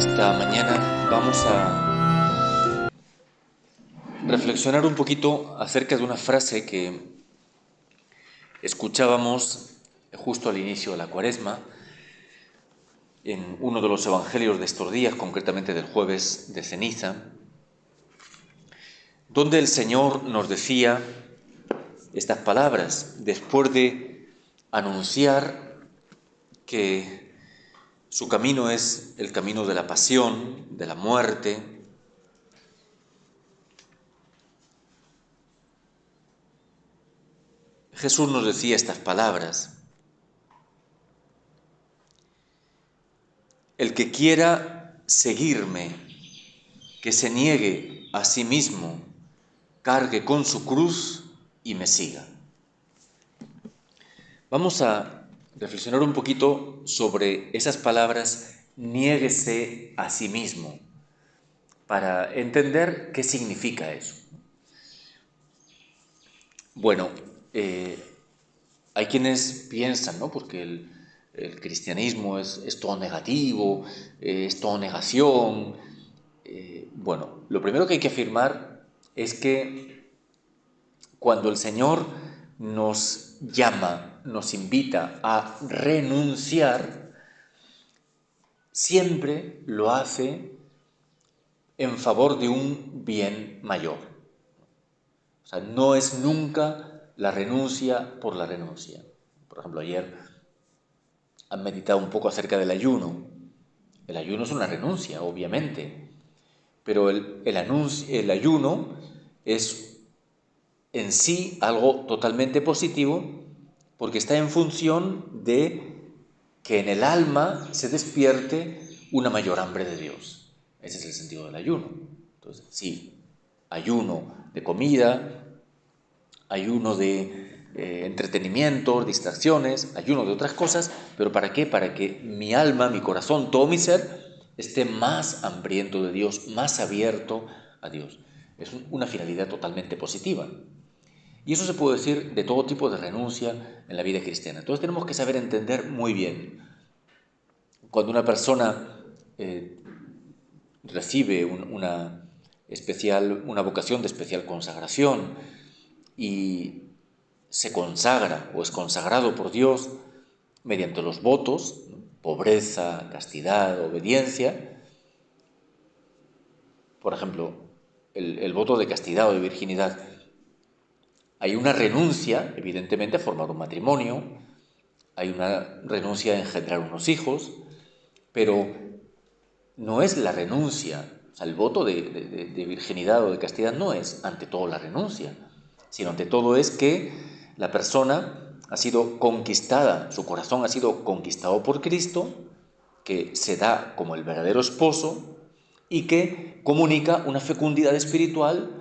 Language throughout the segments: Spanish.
Esta mañana vamos a reflexionar un poquito acerca de una frase que escuchábamos justo al inicio de la Cuaresma, en uno de los evangelios de estos días, concretamente del jueves de ceniza, donde el Señor nos decía estas palabras después de anunciar que su camino es el camino de la pasión, de la muerte. Jesús nos decía estas palabras: el que quiera seguirme, que se niegue a sí mismo, cargue con su cruz y me siga. Vamos a reflexionar un poquito sobre esas palabras, niéguese a sí mismo, para entender qué significa eso. Bueno, hay quienes piensan, ¿no? Porque el cristianismo es todo negativo, es todo negación. Bueno, lo primero que hay que afirmar es que cuando el Señor nos llama, nos invita a renunciar, siempre lo hace en favor de un bien mayor. O sea, no es nunca la renuncia por la renuncia. Por ejemplo, ayer han meditado un poco acerca del ayuno. El ayuno es una renuncia, obviamente, pero el ayuno es en sí algo totalmente positivo porque está en función de que en el alma se despierte una mayor hambre de Dios. Ese es el sentido del ayuno. Entonces, sí, ayuno de comida, ayuno de entretenimientos, distracciones, ayuno de otras cosas, pero ¿para qué? Para que mi alma, mi corazón, todo mi ser esté más hambriento de Dios, más abierto a Dios. Es una finalidad totalmente positiva. Y eso se puede decir de todo tipo de renuncia en la vida cristiana. Entonces tenemos que saber entender muy bien. Cuando una persona recibe una vocación de especial consagración y se consagra o es consagrado por Dios mediante los votos, ¿no? Pobreza, castidad, obediencia. Por ejemplo, el voto de castidad o de virginidad. Hay una renuncia, evidentemente, a formar un matrimonio, hay una renuncia a engendrar unos hijos, pero no es la renuncia. O sea, el voto de virginidad o de castidad no es ante todo la renuncia, sino ante todo es que la persona ha sido conquistada, su corazón ha sido conquistado por Cristo, que se da como el verdadero esposo y que comunica una fecundidad espiritual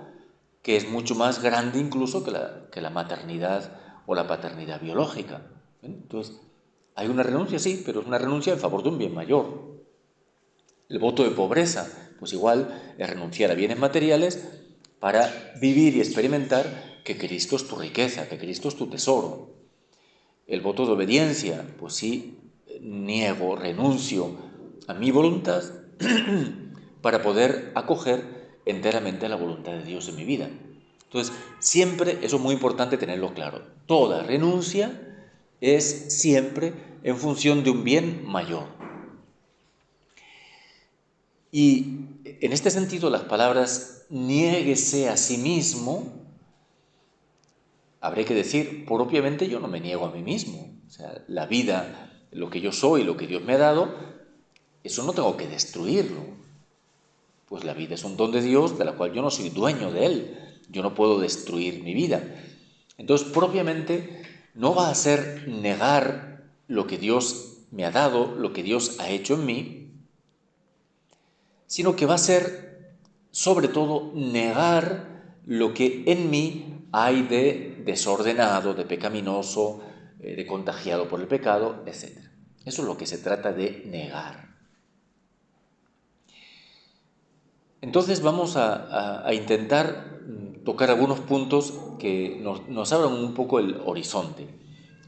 que es mucho más grande incluso que la maternidad o la paternidad biológica. Entonces, hay una renuncia, sí, pero es una renuncia en favor de un bien mayor. El voto de pobreza, pues igual es renunciar a bienes materiales para vivir y experimentar que Cristo es tu riqueza, que Cristo es tu tesoro. El voto de obediencia, pues sí, niego, renuncio a mi voluntad para poder acoger enteramente la voluntad de Dios en mi vida. Entonces, siempre, eso es muy importante tenerlo claro, toda renuncia es siempre en función de un bien mayor. Y en este sentido, las palabras niéguese a sí mismo, habría que decir, propiamente yo no me niego a mí mismo. O sea, la vida, lo que yo soy, lo que Dios me ha dado, eso no tengo que destruirlo. Pues la vida es un don de Dios de la cual yo no soy dueño de él. Yo no puedo destruir mi vida. Entonces, propiamente, no va a ser negar lo que Dios me ha dado, lo que Dios ha hecho en mí, sino que va a ser, sobre todo, negar lo que en mí hay de desordenado, de pecaminoso, de contagiado por el pecado, etc. Eso es lo que se trata de negar. Entonces vamos a intentar tocar algunos puntos que nos abran un poco el horizonte.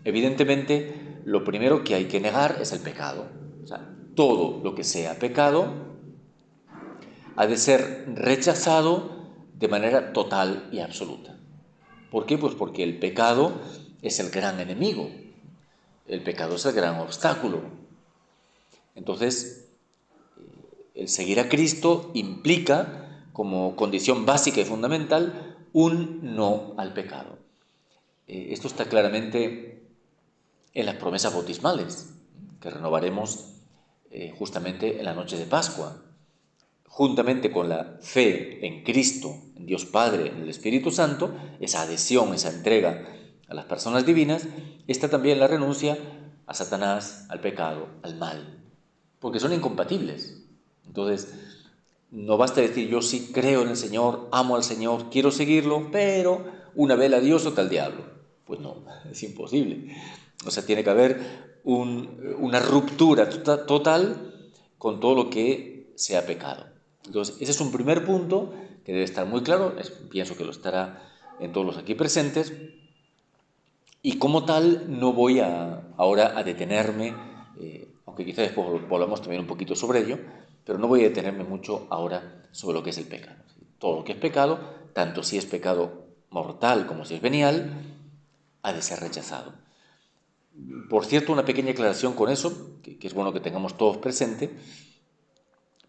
Evidentemente, lo primero que hay que negar es el pecado. O sea, todo lo que sea pecado ha de ser rechazado de manera total y absoluta. ¿Por qué? Pues porque el pecado es el gran enemigo, el pecado es el gran obstáculo. Entonces, el seguir a Cristo implica, como condición básica y fundamental, un no al pecado. Esto está claramente en las promesas bautismales, que renovaremos justamente en la noche de Pascua. Juntamente con la fe en Cristo, en Dios Padre, en el Espíritu Santo, esa adhesión, esa entrega a las personas divinas, está también la renuncia a Satanás, al pecado, al mal, porque son incompatibles. Entonces, no basta decir yo sí creo en el Señor, amo al Señor, quiero seguirlo, pero una vela a Dios, otra al diablo. Pues no, es imposible. O sea, tiene que haber una ruptura total con todo lo que sea pecado. Entonces, ese es un primer punto que debe estar muy claro, pienso que lo estará en todos los aquí presentes, y como tal no voy ahora a detenerme, aunque quizá después volvamos también un poquito sobre ello, pero no voy a detenerme mucho ahora sobre lo que es el pecado. Todo lo que es pecado, tanto si es pecado mortal como si es venial, ha de ser rechazado. Por cierto, una pequeña aclaración con eso, que es bueno que tengamos todos presente.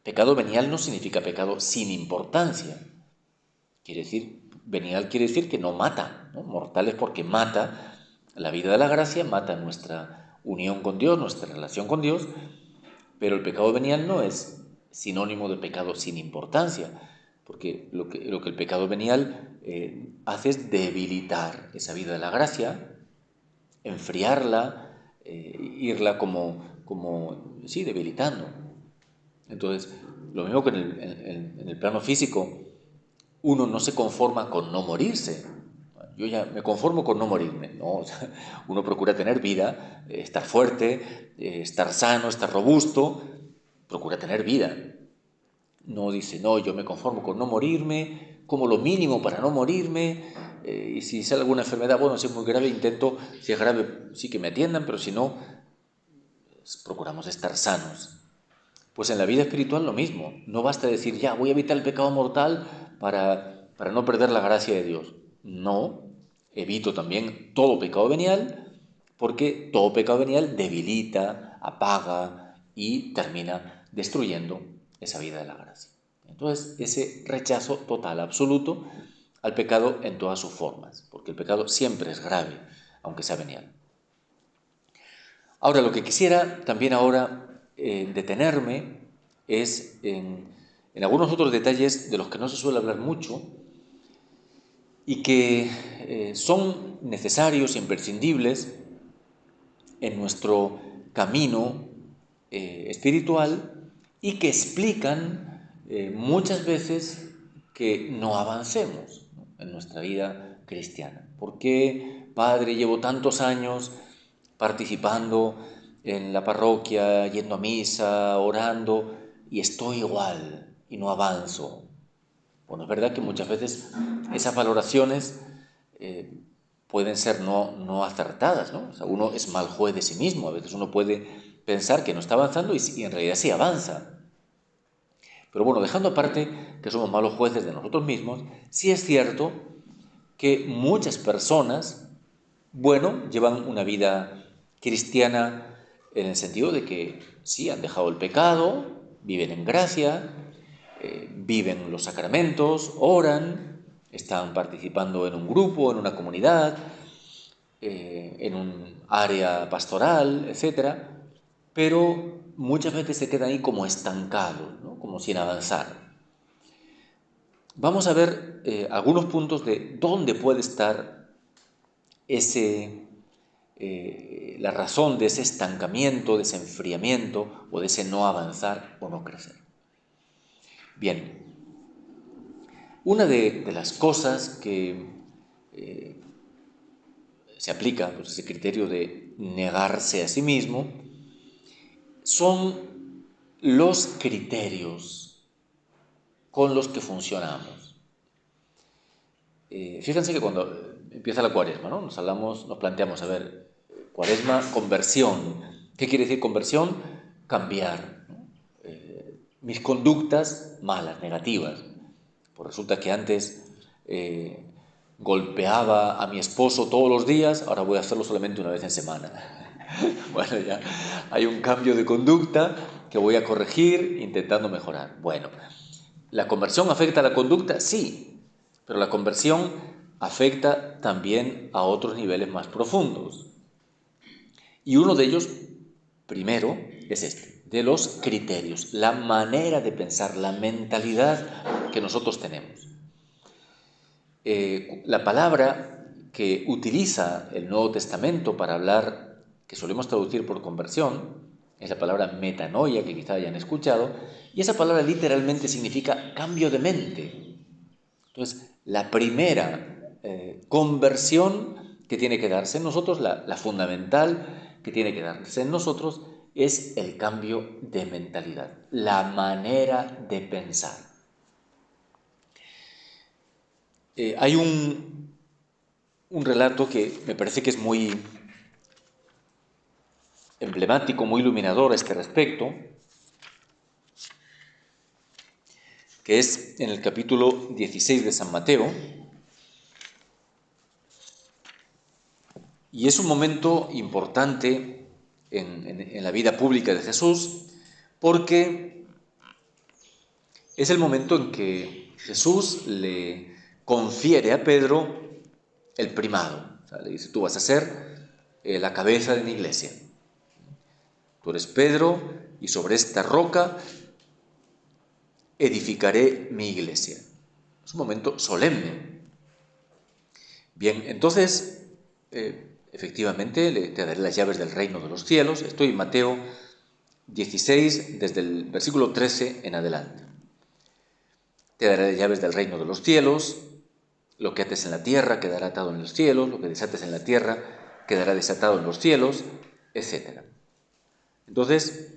Pecado venial no significa pecado sin importancia. Venial quiere decir que no mata, ¿no? Mortal es porque mata la vida de la gracia, mata nuestra unión con Dios, nuestra relación con Dios, pero el pecado venial no es sinónimo de pecado sin importancia, porque lo que el pecado venial hace es debilitar esa vida de la gracia, enfriarla, irla sí, debilitando. Entonces, lo mismo que en el plano físico, uno no se conforma con no morirse. Yo ya me conformo con no morirme, ¿no? O sea, uno procura tener vida, estar fuerte, estar sano, estar robusto, procura tener vida. No dice, no, yo me conformo con no morirme, como lo mínimo para no morirme, y si sale alguna enfermedad, bueno, si es muy grave, intento, si es grave, sí que me atiendan, pero si no, pues, procuramos estar sanos. Pues en la vida espiritual lo mismo. No basta decir, ya, voy a evitar el pecado mortal para no perder la gracia de Dios. No, evito también todo pecado venial, porque todo pecado venial debilita, apaga y termina destruyendo esa vida de la gracia. Entonces, ese rechazo total, absoluto, al pecado en todas sus formas, porque el pecado siempre es grave, aunque sea venial. Ahora, lo que quisiera también ahora detenerme es en algunos otros detalles de los que no se suele hablar mucho y que son necesarios e imprescindibles en nuestro camino espiritual y que explican muchas veces que no avancemos, ¿no?, en nuestra vida cristiana. ¿Por qué, Padre, llevo tantos años participando en la parroquia, yendo a misa, orando, y estoy igual y no avanzo? Bueno, es verdad que muchas veces esas valoraciones pueden ser no acertadas, ¿no? O sea, uno es mal juez de sí mismo. A veces uno puede pensar que no está avanzando y en realidad sí avanza. Pero bueno, dejando aparte que somos malos jueces de nosotros mismos, sí es cierto que muchas personas, bueno, llevan una vida cristiana en el sentido de que sí, han dejado el pecado, viven en gracia, viven los sacramentos, oran, están participando en un grupo, en una comunidad, en un área pastoral, etc. Pero muchas veces se quedan ahí como estancados, ¿no?, como sin avanzar. Vamos a ver algunos puntos de dónde puede estar la razón de ese estancamiento, de ese enfriamiento o de ese no avanzar o no crecer. Bien, una de las cosas que se aplica, pues, ese criterio de negarse a sí mismo, son los criterios con los que funcionamos. Fíjense que cuando empieza la cuaresma, ¿no?, nos planteamos, a ver, cuaresma, conversión. ¿Qué quiere decir conversión? Cambiar, ¿no? mis conductas malas, negativas. Pues resulta que antes golpeaba a mi esposo todos los días, ahora voy a hacerlo solamente una vez en semana. Bueno, ya hay un cambio de conducta que voy a corregir intentando mejorar. Bueno, ¿la conversión afecta a la conducta? Sí, pero la conversión afecta también a otros niveles más profundos. Y uno de ellos, primero, es este, de los criterios, la manera de pensar, la mentalidad que nosotros tenemos. La palabra que utiliza el Nuevo Testamento para hablar, que solemos traducir por conversión, es la palabra metanoia, que quizá hayan escuchado, y esa palabra literalmente significa cambio de mente. Entonces, la primera conversión que tiene que darse en nosotros, la fundamental que tiene que darse en nosotros, es el cambio de mentalidad, la manera de pensar. Hay un relato que me parece que es muy emblemático, muy iluminador a este respecto, que es en el capítulo 16 de San Mateo, y es un momento importante en la vida pública de Jesús, porque es el momento en que Jesús le confiere a Pedro el primado. O sea, le dice, tú vas a ser la cabeza de mi iglesia. Tú eres Pedro y sobre esta roca edificaré mi iglesia. Es un momento solemne. Bien, entonces, efectivamente, te daré las llaves del reino de los cielos. Estoy en Mateo 16, desde el versículo 13 en adelante. Te daré las llaves del reino de los cielos. Lo que ates en la tierra quedará atado en los cielos. Lo que desates en la tierra quedará desatado en los cielos, etc. Entonces,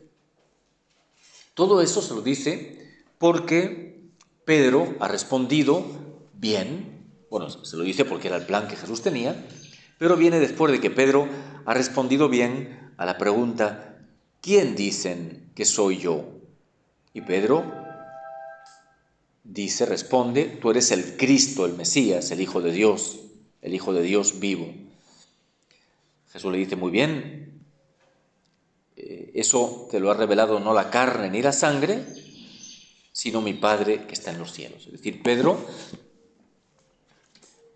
todo eso se lo dice porque Pedro ha respondido bien. Bueno, se lo dice porque era el plan que Jesús tenía, pero viene después de que Pedro ha respondido bien a la pregunta, ¿quién dicen que soy yo? Y Pedro responde, tú eres el Cristo, el Mesías, el Hijo de Dios vivo. Jesús le dice, muy bien, eso te lo ha revelado no la carne ni la sangre, sino mi Padre que está en los cielos. Es decir, Pedro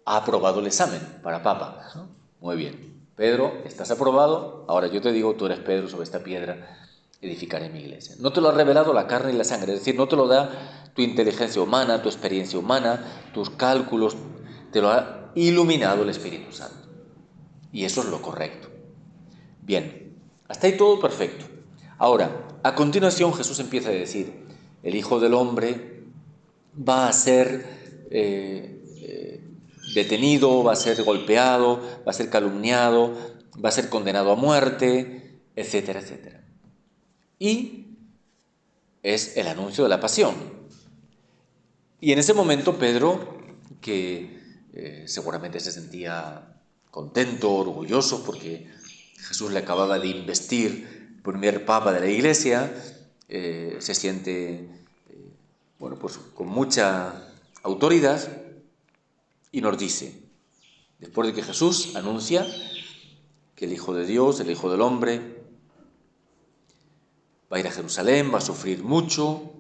ha aprobado el examen para Papa, ¿no? Muy bien. Pedro, estás aprobado, ahora yo te digo, tú eres Pedro, sobre esta piedra edificaré mi iglesia. No te lo ha revelado la carne y la sangre, es decir, no te lo da tu inteligencia humana, tu experiencia humana, tus cálculos, te lo ha iluminado el Espíritu Santo. Y eso es lo correcto. Bien, hasta ahí todo perfecto. Ahora, a continuación Jesús empieza a decir, el Hijo del Hombre va a ser detenido, va a ser golpeado, va a ser calumniado, va a ser condenado a muerte, etcétera, etcétera. Y es el anuncio de la pasión. Y en ese momento Pedro, que seguramente se sentía contento, orgulloso, porque Jesús le acababa de investir primer papa de la iglesia, se siente bueno, pues con mucha autoridad y nos dice, después de que Jesús anuncia que el Hijo de Dios, el Hijo del Hombre, va a ir a Jerusalén, va a sufrir mucho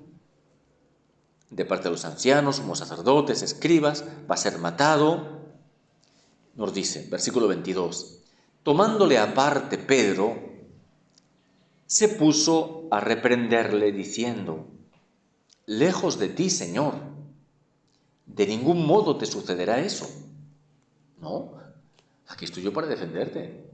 de parte de los ancianos, sumos sacerdotes, escribas, va a ser matado, nos dice, versículo 22, tomándole aparte Pedro, se puso a reprenderle diciendo, lejos de ti, Señor, de ningún modo te sucederá eso. No, aquí estoy yo para defenderte.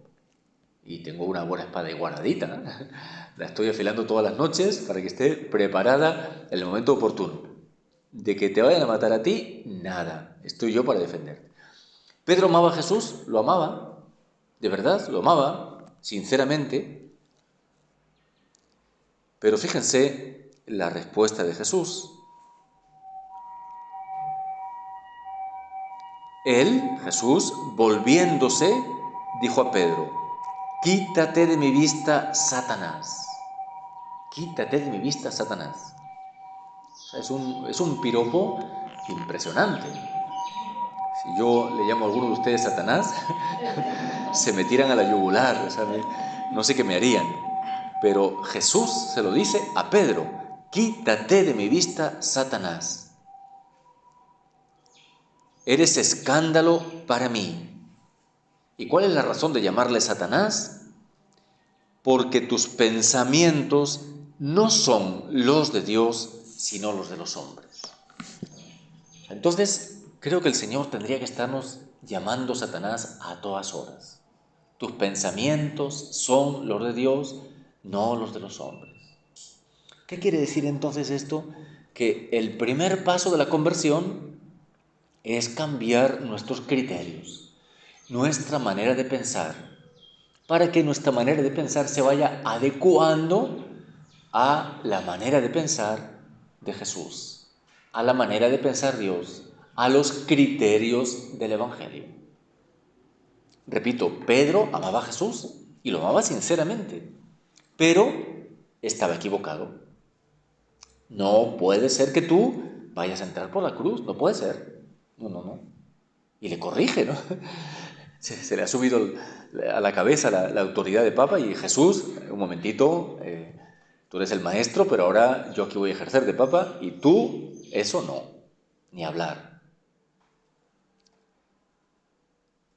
Y tengo una buena espada igualadita. La estoy afilando todas las noches para que esté preparada en el momento oportuno. De que te vayan a matar a ti, nada. Estoy yo para defenderte. Pedro amaba a Jesús, lo amaba, de verdad, lo amaba, sinceramente. Pero fíjense la respuesta de Jesús. Él, Jesús, volviéndose, dijo a Pedro, quítate de mi vista, Satanás. Quítate de mi vista, Satanás. Es un piropo impresionante. Si yo le llamo a alguno de ustedes Satanás, se me tiran a la yugular, o sea, no sé qué me harían. Pero Jesús se lo dice a Pedro: quítate de mi vista, Satanás. Eres escándalo para mí. ¿Y cuál es la razón de llamarle Satanás? Porque tus pensamientos no son los de Dios, sino los de los hombres. Entonces, creo que el Señor tendría que estarnos llamando Satanás a todas horas. Tus pensamientos son los de Dios, no los de los hombres. ¿Qué quiere decir entonces esto? Que el primer paso de la conversión es cambiar nuestros criterios, nuestra manera de pensar, para que nuestra manera de pensar se vaya adecuando a la manera de pensar de Jesús, a la manera de pensar Dios, a los criterios del Evangelio. Repito, Pedro amaba a Jesús y lo amaba sinceramente, pero estaba equivocado. No puede ser que tú vayas a entrar por la cruz, no puede ser. No. Y le corrige, ¿no? Se le ha subido a la cabeza la autoridad de Papa y Jesús, un momentito, tú eres el maestro, pero ahora yo aquí voy a ejercer de Papa y tú, eso no, ni hablar.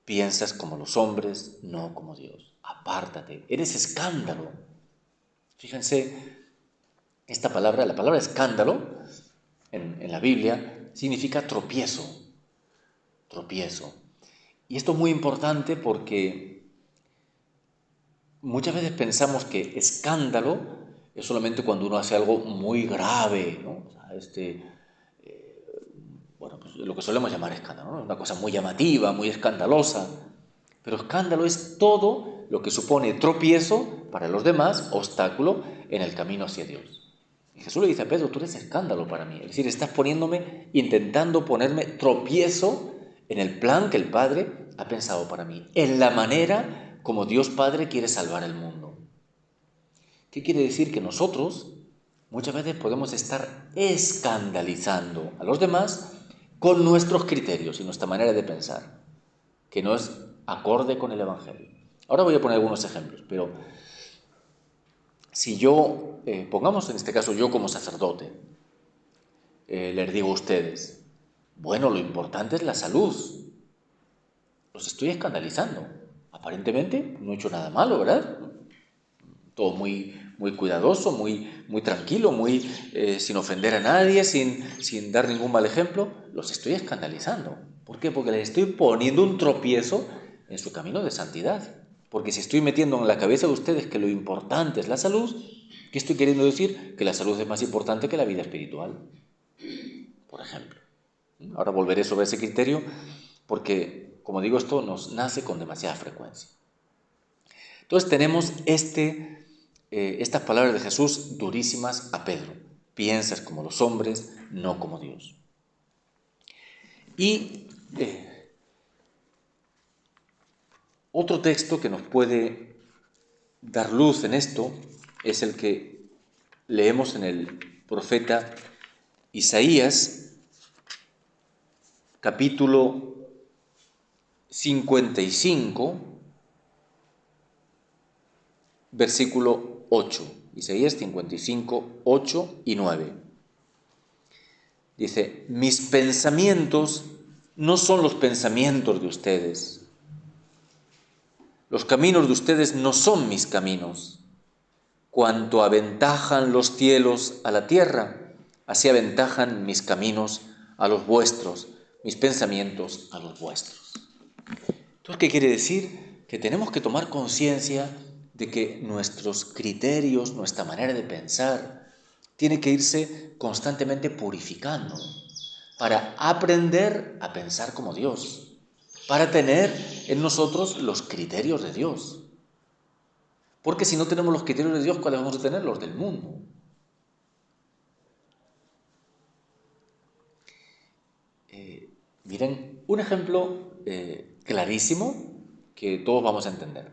Piensas como los hombres, no como Dios. Apártate, eres escándalo. Fíjense, esta palabra, la palabra escándalo, en la Biblia, significa tropiezo. Y esto es muy importante porque muchas veces pensamos que escándalo es solamente cuando uno hace algo muy grave, ¿no? O sea, pues lo que solemos llamar escándalo, ¿no? Una cosa muy llamativa, muy escandalosa. Pero escándalo es todo lo que supone tropiezo para los demás, obstáculo en el camino hacia Dios. Y Jesús le dice a Pedro: tú eres escándalo para mí. Es decir, estás intentando ponerme tropiezo en el plan que el Padre ha pensado para mí, en la manera como Dios Padre quiere salvar el mundo. ¿Qué quiere decir? Que nosotros muchas veces podemos estar escandalizando a los demás con nuestros criterios y nuestra manera de pensar, que no es acorde con el Evangelio. Ahora voy a poner algunos ejemplos, pero si yo, pongamos en este caso yo como sacerdote, les digo a ustedes: bueno, lo importante es la salud. Los estoy escandalizando. Aparentemente no he hecho nada malo, ¿verdad? Todo muy cuidadoso, muy tranquilo, sin ofender a nadie, sin dar ningún mal ejemplo. Los estoy escandalizando. ¿Por qué? Porque les estoy poniendo un tropiezo en su camino de santidad. Porque si estoy metiendo en la cabeza de ustedes que lo importante es la salud, ¿qué estoy queriendo decir? Que la salud es más importante que la vida espiritual, por ejemplo. Ahora volveré sobre ese criterio porque, como digo, esto nos nace con demasiada frecuencia. Entonces tenemos estas palabras de Jesús durísimas a Pedro: piensas como los hombres, no como Dios. Y otro texto que nos puede dar luz en esto es el que leemos en el profeta Isaías, capítulo 55, versículo 8. Isaías 55, 8 y 9. Dice: mis pensamientos no son los pensamientos de ustedes. Los caminos de ustedes no son mis caminos. Cuanto aventajan los cielos a la tierra, así aventajan mis caminos a los vuestros, mis pensamientos a los vuestros. Entonces, ¿qué quiere decir? Que tenemos que tomar conciencia de que nuestros criterios, nuestra manera de pensar, tiene que irse constantemente purificando para aprender a pensar como Dios, para tener en nosotros los criterios de Dios. Porque si no tenemos los criterios de Dios, ¿cuáles vamos a tener? Los del mundo. Miren, un ejemplo clarísimo que todos vamos a entender.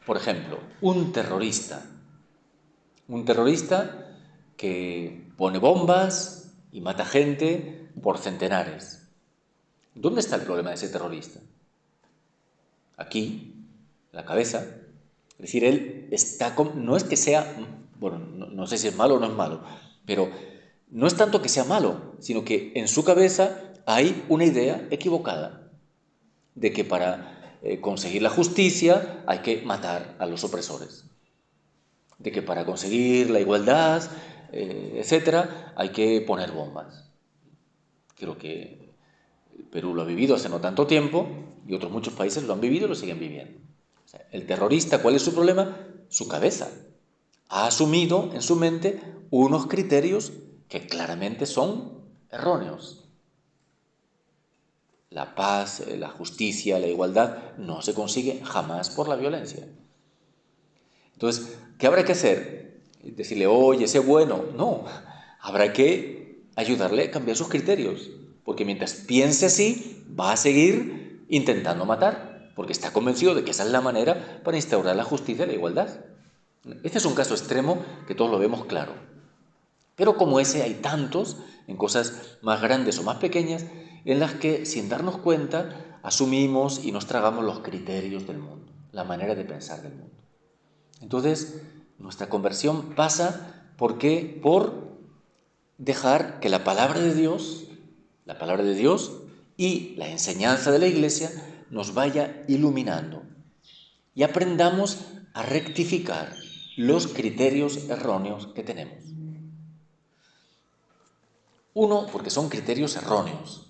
Por ejemplo, un terrorista que pone bombas y mata gente por centenares. ¿Dónde está el problema de ese terrorista? Aquí, en la cabeza. Es decir, él está no es que sea, bueno, no sé si es malo o no es malo, pero no es tanto que sea malo, sino que en su cabeza hay una idea equivocada de que para conseguir la justicia hay que matar a los opresores, de que para conseguir la igualdad, etcétera, hay que poner bombas. Creo que Perú lo ha vivido hace no tanto tiempo y otros muchos países lo han vivido y lo siguen viviendo. O sea, el terrorista, ¿cuál es su problema? Su cabeza. Ha asumido en su mente unos criterios que claramente son erróneos. La paz, la justicia, la igualdad no se consigue jamás por la violencia. Entonces, ¿qué habrá que hacer? Decirle, oye, sé bueno. No, habrá que ayudarle a cambiar sus criterios, porque mientras piense así, va a seguir intentando matar, porque está convencido de que esa es la manera para instaurar la justicia y la igualdad. Este es un caso extremo que todos lo vemos claro. Pero como ese hay tantos, en cosas más grandes o más pequeñas, en las que sin darnos cuenta asumimos y nos tragamos los criterios del mundo, la manera de pensar del mundo. Entonces, nuestra conversión pasa por dejar que la palabra de Dios y la enseñanza de la Iglesia nos vaya iluminando y aprendamos a rectificar los criterios erróneos que tenemos. Uno, porque son criterios erróneos,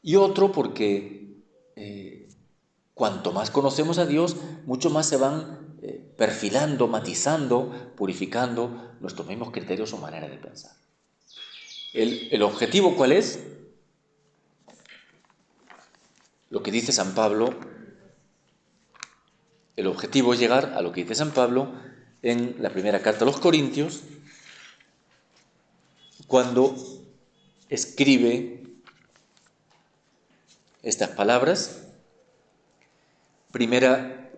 y otro porque cuanto más conocemos a Dios, mucho más se van perfilando, matizando, purificando nuestros mismos criterios o manera de pensar. ¿El objetivo cuál es? Lo que dice San Pablo, el objetivo es llegar a lo que dice San Pablo en la primera carta a los Corintios, cuando escribe estas palabras. Primera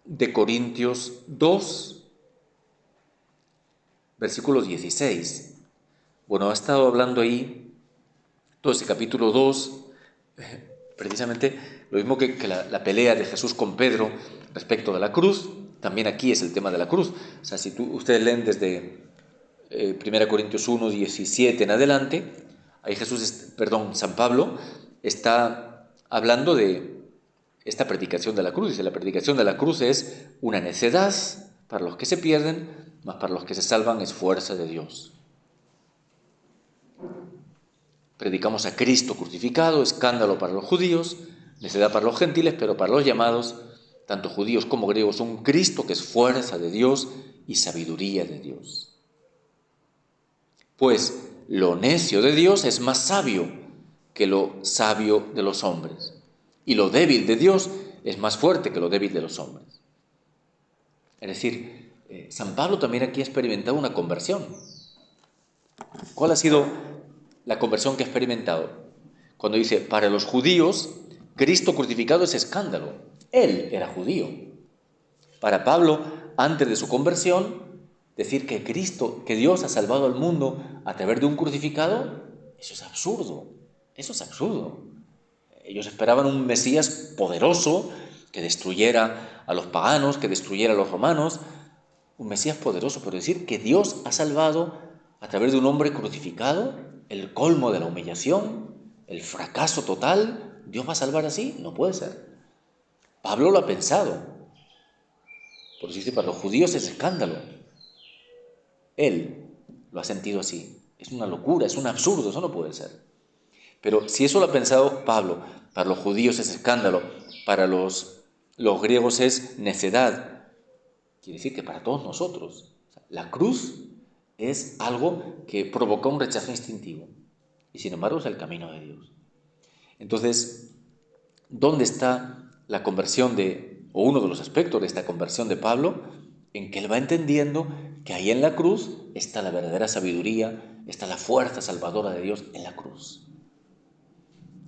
de Corintios 2, versículo 16. Bueno, ha estado hablando ahí todo ese capítulo 2, precisamente lo mismo que la pelea de Jesús con Pedro respecto de la cruz. También aquí es el tema de la cruz. O sea, si ustedes leen desde 1 Corintios 1, 17 en adelante, ahí San Pablo está hablando de esta predicación de la cruz. Dice, la predicación de la cruz es una necedad para los que se pierden, mas para los que se salvan es fuerza de Dios. Predicamos a Cristo crucificado, escándalo para los judíos, necedad para los gentiles, pero para los llamados, tanto judíos como griegos, un Cristo que es fuerza de Dios y sabiduría de Dios. Pues lo necio de Dios es más sabio que lo sabio de los hombres, y lo débil de Dios es más fuerte que lo débil de los hombres. Es decir, San Pablo también aquí ha experimentado una conversión. ¿Cuál ha sido la conversión que ha experimentado? Cuando dice, para los judíos, Cristo crucificado es escándalo. Él era judío. Para Pablo, antes de su conversión, decir que que Dios ha salvado al mundo a través de un crucificado, eso es absurdo. Eso es absurdo. Ellos esperaban un Mesías poderoso que destruyera a los paganos, que destruyera a los romanos. Un Mesías poderoso, pero decir que Dios ha salvado a través de un hombre crucificado, el colmo de la humillación, el fracaso total, ¿Dios va a salvar así? No puede ser. Pablo lo ha pensado. Por eso dice, para los judíos es escándalo. Él lo ha sentido así. Es una locura, es un absurdo, eso no puede ser. Pero si eso lo ha pensado Pablo, para los judíos es escándalo, para los griegos es necedad, quiere decir que para todos nosotros, la cruz es algo que provoca un rechazo instintivo y sin embargo es el camino de Dios. Entonces, ¿dónde está la conversión o uno de los aspectos de esta conversión de Pablo? En que él va entendiendo que ahí en la cruz está la verdadera sabiduría, está la fuerza salvadora de Dios en la cruz.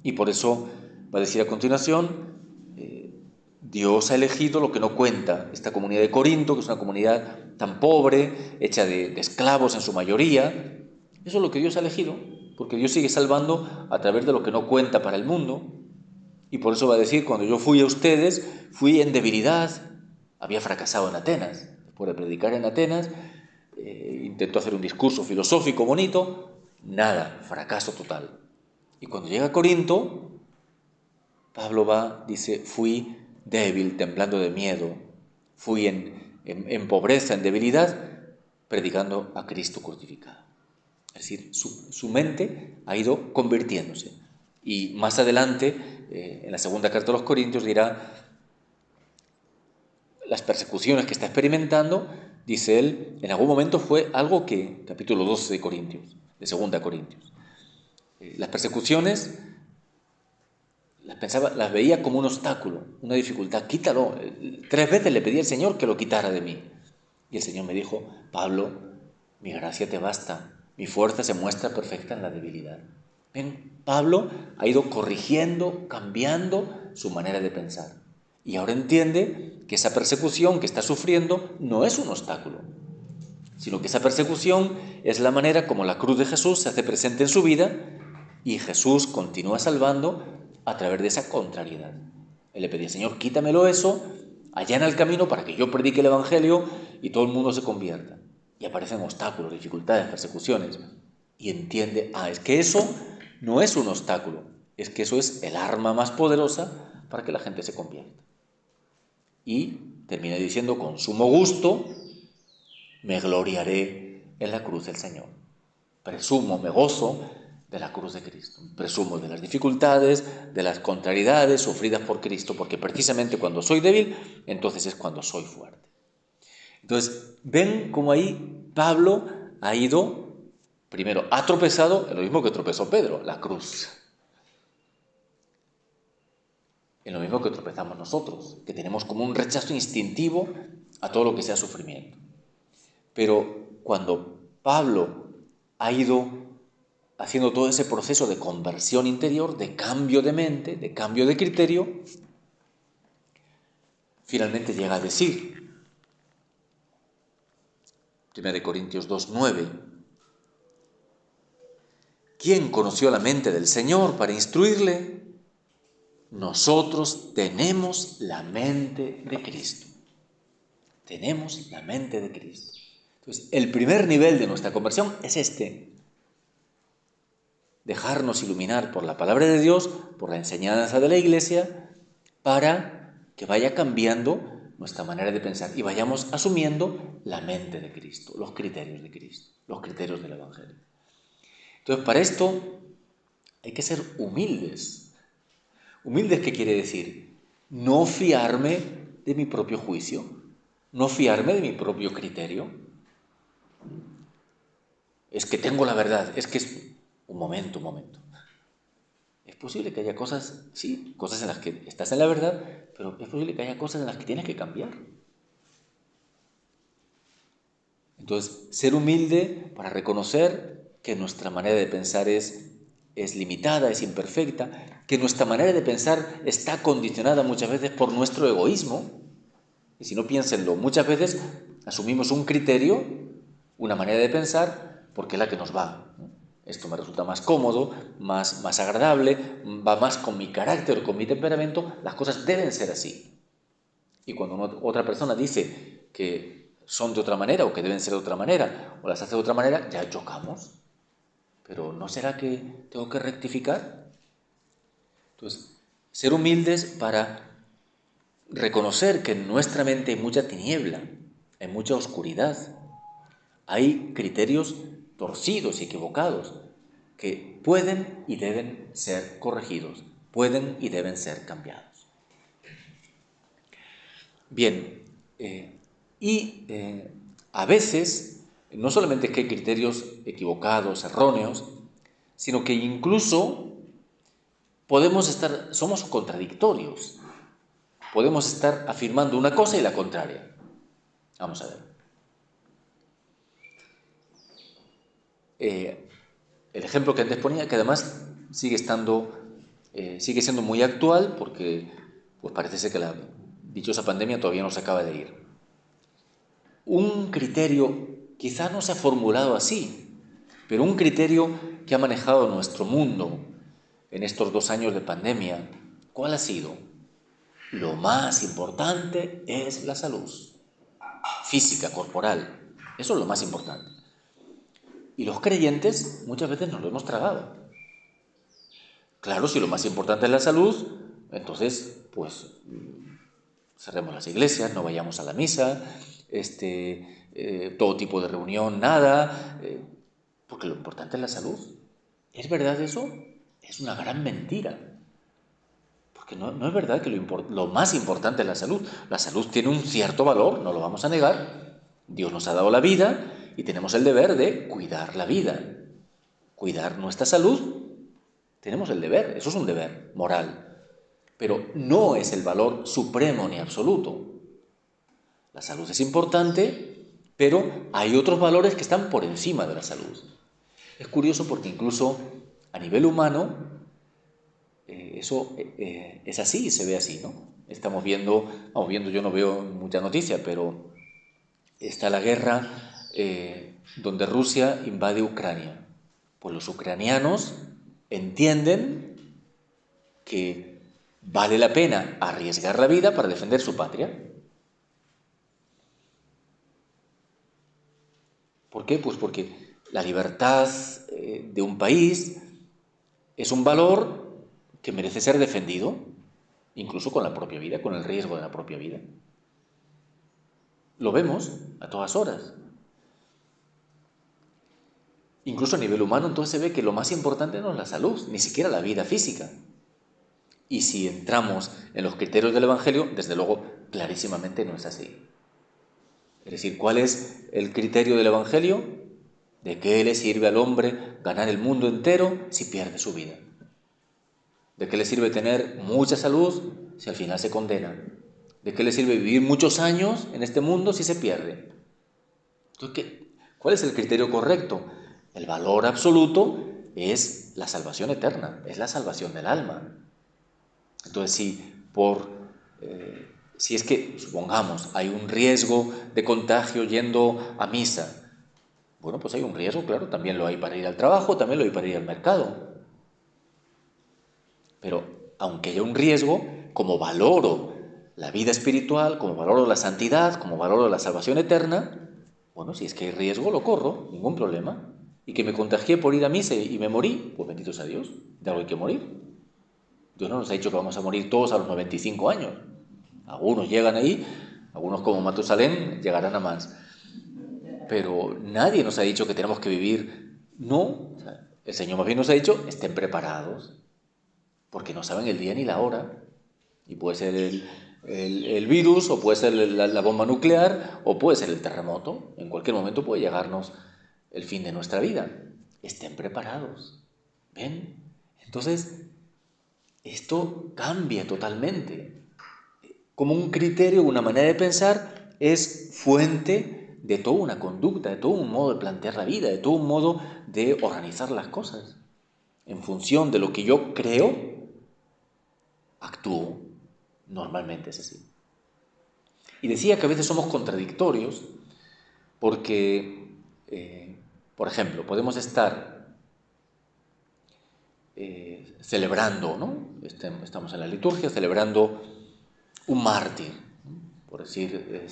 Y por eso va a decir a continuación, Dios ha elegido lo que no cuenta. Esta comunidad de Corinto, que es una comunidad tan pobre, hecha de esclavos en su mayoría, Eso es lo que Dios ha elegido, porque Dios sigue salvando a través de lo que no cuenta para el mundo. Y por eso va a decir, cuando yo fui a ustedes, fui en debilidad, había fracasado en Atenas. Después de predicar en Atenas, intentó hacer un discurso filosófico bonito, nada, fracaso total. Y cuando llega a Corinto, Pablo dice, fui débil, temblando de miedo, fui en pobreza, en debilidad, predicando a Cristo crucificado. Es decir, su mente ha ido convirtiéndose. Y más adelante, en la segunda carta de los Corintios, dirá las persecuciones que está experimentando, dice él, en algún momento fue algo que, capítulo 12 de Corintios, de segunda Corintios, las persecuciones las veía como un obstáculo, una dificultad, quítalo. 3 veces le pedí al Señor que lo quitara de mí. Y el Señor me dijo, Pablo, mi gracia te basta, mi fuerza se muestra perfecta en la debilidad. Ven, Pablo ha ido corrigiendo, cambiando su manera de pensar. Y ahora entiende que esa persecución que está sufriendo no es un obstáculo, sino que esa persecución es la manera como la cruz de Jesús se hace presente en su vida y Jesús continúa salvando a través de esa contrariedad. Él le pedía, Señor, quítamelo eso, allana el camino para que yo predique el Evangelio y todo el mundo se convierta. Y aparecen obstáculos, dificultades, persecuciones. Y entiende, es que eso no es un obstáculo, es que eso es el arma más poderosa para que la gente se convierta. Y termina diciendo, con sumo gusto, me gloriaré en la cruz del Señor. Presumo, me gozo de la cruz de Cristo. Presumo de las dificultades, de las contrariedades sufridas por Cristo, porque precisamente cuando soy débil, entonces es cuando soy fuerte. Entonces, ven cómo ahí Pablo ha ido, primero, ha tropezado en lo mismo que tropezó Pedro, la cruz. En lo mismo que tropezamos nosotros, que tenemos como un rechazo instintivo a todo lo que sea sufrimiento. Pero cuando Pablo ha ido haciendo todo ese proceso de conversión interior, de cambio de mente, de cambio de criterio, finalmente llega a decir, 1 Corintios 2:9, ¿quién conoció la mente del Señor para instruirle? Nosotros tenemos la mente de Cristo. Tenemos la mente de Cristo. Entonces, el primer nivel de nuestra conversión es este. Dejarnos iluminar por la palabra de Dios, por la enseñanza de la Iglesia, para que vaya cambiando nuestra manera de pensar y vayamos asumiendo la mente de Cristo, los criterios de Cristo, los criterios del Evangelio. Entonces, para esto hay que ser humildes. ¿Humildes qué quiere decir? No fiarme de mi propio juicio, no fiarme de mi propio criterio. Es que tengo la verdad, es que es... Un momento. Es posible que haya cosas, sí, cosas en las que estás en la verdad, pero es posible que haya cosas en las que tienes que cambiar. Entonces, ser humilde para reconocer que nuestra manera de pensar es limitada, es imperfecta, que nuestra manera de pensar está condicionada muchas veces por nuestro egoísmo. Y si no, piénsenlo, muchas veces asumimos un criterio, una manera de pensar, porque es la que nos va, ¿no? Esto me resulta más cómodo, más agradable, va más con mi carácter, con mi temperamento, las cosas deben ser así. Y cuando otra persona dice que son de otra manera o que deben ser de otra manera o las hace de otra manera, ya chocamos. Pero ¿no será que tengo que rectificar? Entonces, ser humildes para reconocer que en nuestra mente hay mucha tiniebla, hay mucha oscuridad, hay criterios torcidos y equivocados que pueden y deben ser corregidos, pueden y deben ser cambiados. Bien, a veces, no solamente es que hay criterios equivocados, erróneos, sino que incluso somos contradictorios. Podemos estar afirmando una cosa y la contraria. Vamos a ver. El ejemplo que antes ponía, que además sigue siendo muy actual, porque pues parece ser que la dichosa pandemia todavía no se acaba de ir. Un criterio quizá no se ha formulado así, Pero un criterio que ha manejado nuestro mundo en estos 2 años de pandemia, ¿cuál ha sido? Lo más importante es la salud física, corporal. Eso es lo más importante. Y los creyentes muchas veces nos lo hemos tragado. Claro, si lo más importante es la salud, entonces, pues, cerremos las iglesias, no vayamos a la misa, todo tipo de reunión, nada, porque lo importante es la salud. ¿Es verdad eso? Es una gran mentira. Porque no es verdad que lo más importante es la salud. La salud tiene un cierto valor, no lo vamos a negar. Dios nos ha dado la vida y tenemos el deber de cuidar la vida. Cuidar nuestra salud, tenemos el deber, eso es un deber moral. Pero no es el valor supremo ni absoluto. La salud es importante, pero hay otros valores que están por encima de la salud. Es curioso porque incluso a nivel humano eso es así y se ve así, ¿no? Vamos viendo, yo no veo mucha noticia, pero está la guerra donde Rusia invade Ucrania. Pues los ucranianos entienden que vale la pena arriesgar la vida para defender su patria. ¿Por qué? Pues porque la libertad de un país es un valor que merece ser defendido, incluso con la propia vida, con el riesgo de la propia vida. Lo vemos a todas horas. Incluso a nivel humano, entonces se ve que lo más importante no es la salud, ni siquiera la vida física. Y si entramos en los criterios del Evangelio, desde luego, clarísimamente no es así. Es decir, ¿cuál es el criterio del Evangelio? ¿De qué le sirve al hombre ganar el mundo entero si pierde su vida? ¿De qué le sirve tener mucha salud si al final se condena? ¿De qué le sirve vivir muchos años en este mundo si se pierde? Entonces, ¿cuál es el criterio correcto? El valor absoluto es la salvación eterna, es la salvación del alma. Entonces, si es que, supongamos, hay un riesgo de contagio yendo a misa, bueno, pues hay un riesgo, claro, también lo hay para ir al trabajo, también lo hay para ir al mercado. Pero aunque haya un riesgo, como valoro la vida espiritual, como valoro la santidad, como valoro la salvación eterna, bueno, si es que hay riesgo, lo corro, ningún problema. Y que me contagié por ir a misa y me morí, pues bendito sea Dios, de algo hay que morir. Dios no nos ha dicho que vamos a morir todos a los 95 años. Algunos llegan ahí, algunos como Matusalén llegarán a más. Pero nadie nos ha dicho que tenemos que vivir. No, o sea, el Señor más bien nos ha dicho, estén preparados, porque no saben el día ni la hora. Y puede ser el virus, o puede ser la bomba nuclear, o puede ser el terremoto. En cualquier momento puede llegarnos el fin de nuestra vida. Estén preparados. ¿Ven? Entonces, esto cambia totalmente. Como un criterio, una manera de pensar, es fuente de toda una conducta, de todo un modo de plantear la vida, de todo un modo de organizar las cosas. En función de lo que yo creo, actúo. Normalmente es así. Y decía que a veces somos contradictorios porque, por ejemplo, podemos estar celebrando, ¿no? Estamos en la liturgia celebrando un mártir, ¿no? Por decir,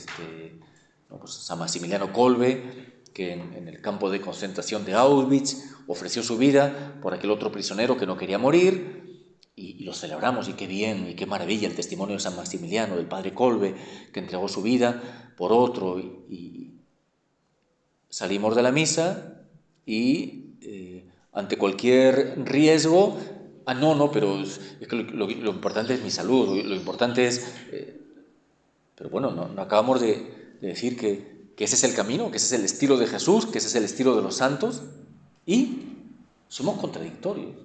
¿no? Pues San Maximiliano Kolbe, que en el campo de concentración de Auschwitz ofreció su vida por aquel otro prisionero que no quería morir, y lo celebramos, y qué bien, y qué maravilla el testimonio de San Maximiliano, del padre Kolbe, que entregó su vida por otro, y salimos de la misa y ante cualquier riesgo, no, pero es que lo importante es mi salud, lo importante es... pero bueno, no acabamos de decir que ese es el camino, que ese es el estilo de Jesús, que ese es el estilo de los santos, y somos contradictorios.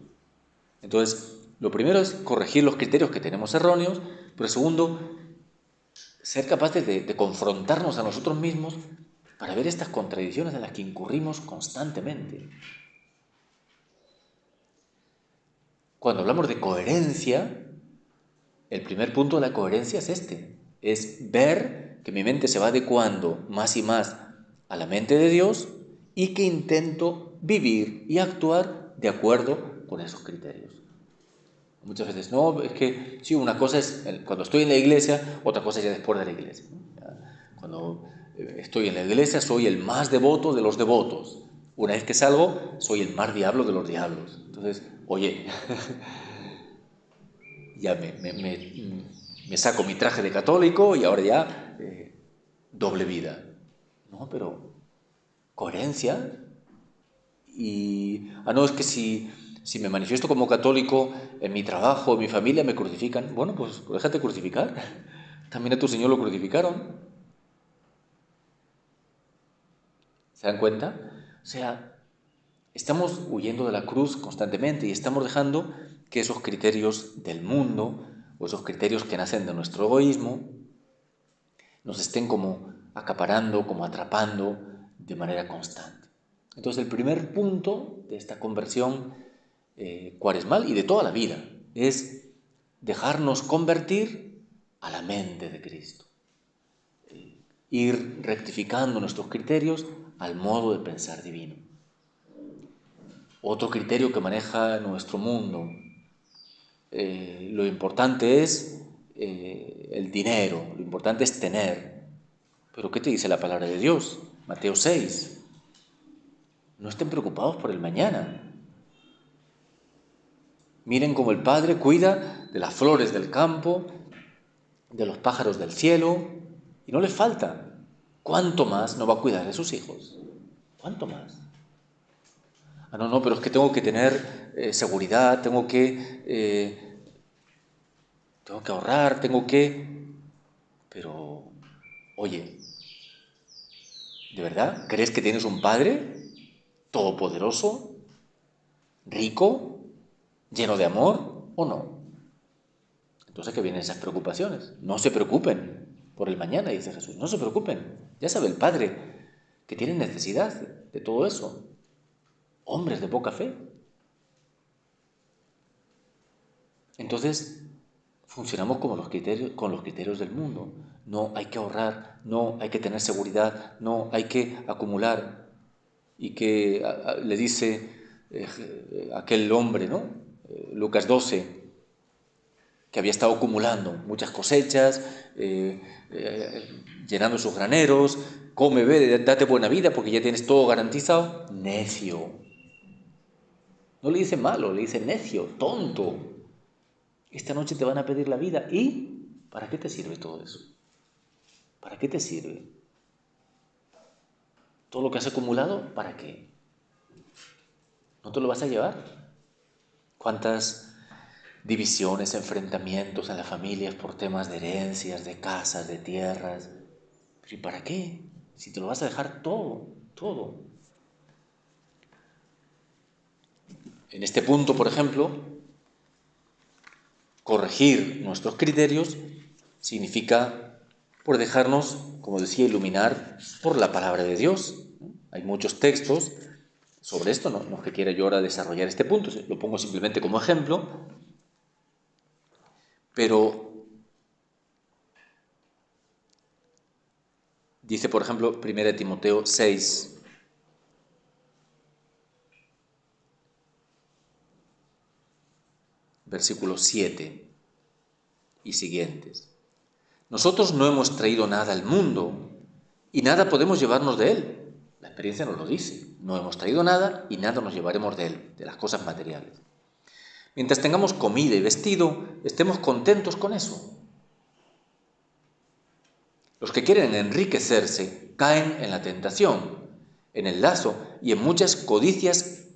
Entonces, lo primero es corregir los criterios que tenemos erróneos, pero segundo, ser capaces de confrontarnos a nosotros mismos para ver estas contradicciones en las que incurrimos constantemente. Cuando hablamos de coherencia, el primer punto de la coherencia es es ver que mi mente se va adecuando más y más a la mente de Dios y que intento vivir y actuar de acuerdo con esos criterios. Muchas veces, no, es que sí, una cosa es cuando estoy en la iglesia, otra cosa es ya después de la iglesia, ¿no? Cuando estoy en la iglesia soy el más devoto de los devotos. Una vez que salgo, soy el más diablo de los diablos. Entonces, oye, ya me saco mi traje de católico y ahora ya doble vida. No, pero coherencia. Y, no, es que si me manifiesto como católico en mi trabajo, en mi familia, me crucifican. Bueno, pues déjate crucificar. También a tu Señor lo crucificaron. ¿Se dan cuenta? O sea, estamos huyendo de la cruz constantemente y estamos dejando que esos criterios del mundo o esos criterios que nacen de nuestro egoísmo nos estén como acaparando, como atrapando de manera constante. Entonces, el primer punto de esta conversión cuaresmal y de toda la vida es dejarnos convertir a la mente de Cristo, ir rectificando nuestros criterios al modo de pensar divino. Otro criterio que maneja nuestro mundo, lo importante es el dinero, lo importante es tener. Pero ¿qué te dice la palabra de Dios? Mateo 6. No estén preocupados por el mañana. Miren cómo el Padre cuida de las flores del campo, de los pájaros del cielo, y no les falta. ¿Cuánto más no va a cuidar de sus hijos? ¿Cuánto más? No, pero es que tengo que tener seguridad, tengo que ahorrar, Pero, oye, ¿de verdad crees que tienes un Padre todopoderoso, rico, lleno de amor o no? Entonces, ¿qué vienen esas preocupaciones? No se preocupen por el mañana, dice Jesús. No se preocupen. Ya sabe el Padre que tienen necesidad de todo eso. Hombres de poca fe. Entonces, funcionamos como con los criterios del mundo. No hay que ahorrar, no hay que tener seguridad, no hay que acumular. Y que le dice aquel hombre, ¿no? Lucas 12, que había estado acumulando muchas cosechas, llenando sus graneros, come, bebe, date buena vida porque ya tienes todo garantizado. Necio. No le dice malo, le dice necio, tonto. Esta noche te van a pedir la vida. ¿Y para qué te sirve todo eso? ¿Para qué te sirve? ¿Todo lo que has acumulado, para qué? ¿No te lo vas a llevar? ¿Cuántas divisiones, enfrentamientos en las familias por temas de herencias, de casas, de tierras? ¿Pero y para qué? Si te lo vas a dejar todo, todo. En este punto, por ejemplo, corregir nuestros criterios significa por dejarnos, como decía, iluminar por la palabra de Dios. Hay muchos textos sobre esto, no es que quiera yo ahora desarrollar este punto, lo pongo simplemente como ejemplo, pero dice, por ejemplo, 1 Timoteo 6, versículo 7 y siguientes. Nosotros no hemos traído nada al mundo y nada podemos llevarnos de él. La experiencia nos lo dice. No hemos traído nada y nada nos llevaremos de él, de las cosas materiales. Mientras tengamos comida y vestido, estemos contentos con eso. Los que quieren enriquecerse caen en la tentación, en el lazo y en muchas codicias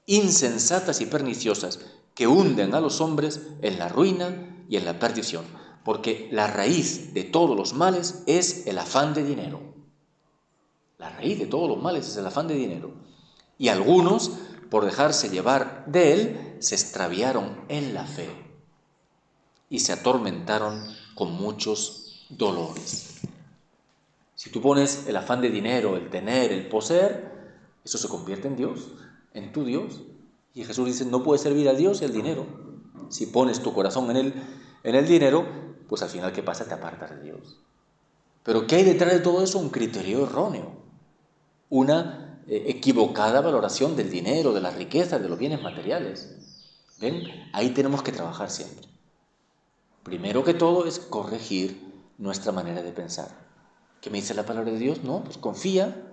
insensatas y perniciosas que hunden a los hombres en la ruina y en la perdición, porque la raíz de todos los males es el afán de dinero. La raíz de todos los males es el afán de dinero. Y algunos, por dejarse llevar de él, se extraviaron en la fe y se atormentaron con muchos dolores. Si tú pones el afán de dinero, el tener, el poseer, eso se convierte en Dios, en tu Dios. Y Jesús dice, no puedes servir a Dios y al dinero. Si pones tu corazón en el dinero, pues al final, ¿qué pasa? Te apartas de Dios. Pero ¿qué hay detrás de todo eso? Un criterio erróneo. Una equivocada valoración del dinero, de las riquezas, de los bienes materiales. ¿Ven? Ahí tenemos que trabajar siempre. Primero que todo es corregir nuestra manera de pensar. ¿Qué me dice la palabra de Dios? No, pues confía.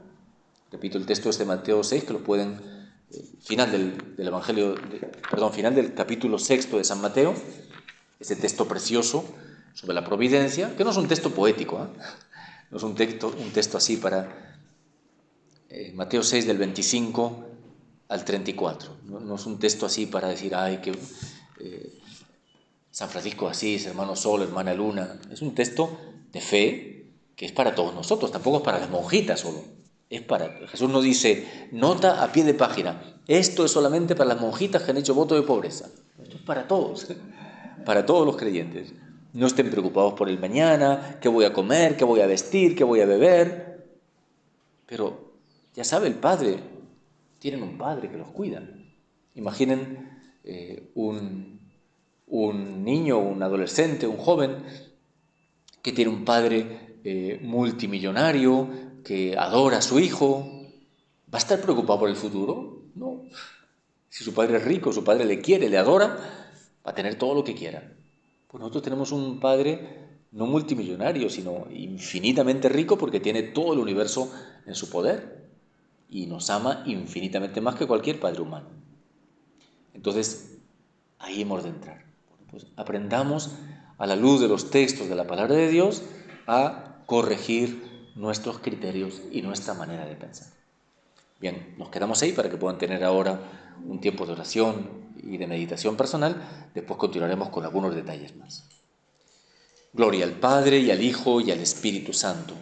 Repito, el texto es de Mateo 6, que lo pueden, final del Evangelio, final del capítulo 6 de San Mateo, ese texto precioso sobre la providencia, que no es un texto poético, ¿eh? No es un texto así para Mateo 6 del 25 al 34. No es un texto así para decir, ay, que San Francisco de Asís, hermano Sol, hermana Luna. Es un texto de fe que es para todos nosotros, tampoco es para las monjitas solo. Jesús no dice, nota a pie de página, esto es solamente para las monjitas que han hecho voto de pobreza. Esto es para todos, para todos los creyentes. No estén preocupados por el mañana, qué voy a comer, qué voy a vestir, qué voy a beber. Pero ya sabe el Padre, tienen un Padre que los cuida. Imaginen un niño, un adolescente, un joven que tiene un padre multimillonario, que adora a su hijo. ¿Va a estar preocupado por el futuro? No. Si su padre es rico, su padre le quiere, le adora, va a tener todo lo que quiera. Pues nosotros tenemos un padre no multimillonario, sino infinitamente rico porque tiene todo el universo en su poder y nos ama infinitamente más que cualquier padre humano. Entonces, ahí hemos de entrar. Pues aprendamos a la luz de los textos de la palabra de Dios a corregir nuestros criterios y nuestra manera de pensar. Bien, nos quedamos ahí para que puedan tener ahora un tiempo de oración y de meditación personal. Después continuaremos con algunos detalles más. Gloria al Padre, y al Hijo, y al Espíritu Santo.